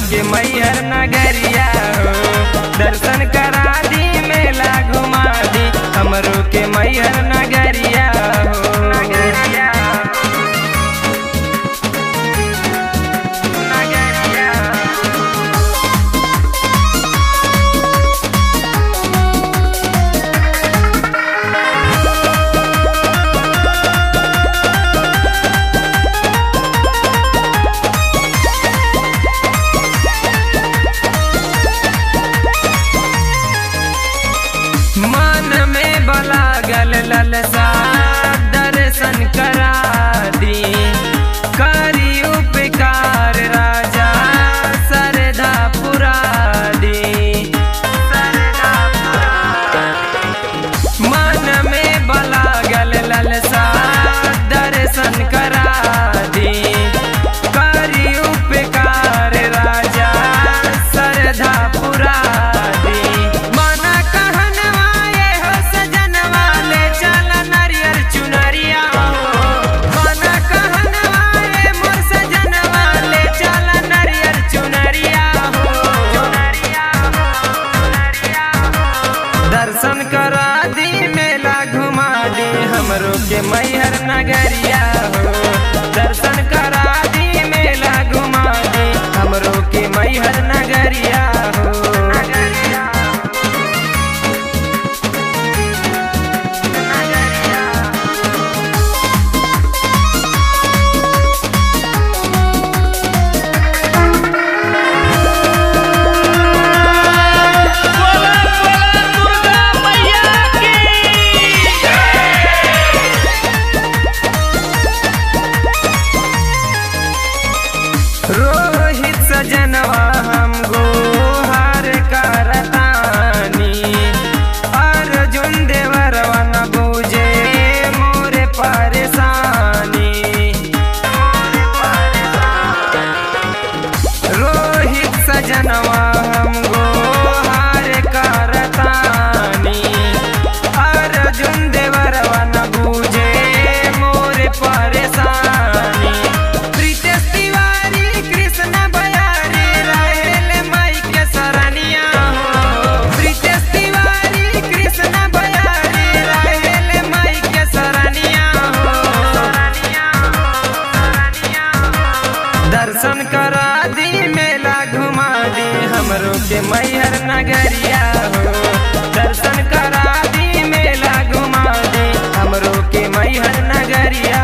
के मैहर नगरिया हो। दर्शन करा दी मेला घुमा दी हमरो के मैहर नगरिया हो। नगरिया नगरिया मन में बलागल ललसा दर्शन करा दी करी उपकार राजा सरधा पुरा दी। सरधा पुरा मन में बलागल ललसा दर्शन करा दी करी उपकार राजा सरधा पुरा दी। दर्शन करा दी मेला घुमा दी हमरो के मैहर नगरिया हो। दर्शन करा दी मेला घुमा दी हमरो के मैहर नगरिया हो। नगरिया नगरिया रोहित सजनवा हम गोहार करतानी अर्जुन देवरवा न बूझे मोरे परेशानी। रोहित सजनवा हम गोहार करतानी अर्जुन देवरवा न बूझे मोरे परेशानी। दर्शन करा दी मेला घुमा दी हमरो के मैहर नगरिया हो। दर्शन करा दी मेला घुमा दी हमरो के मैहर नगरिया।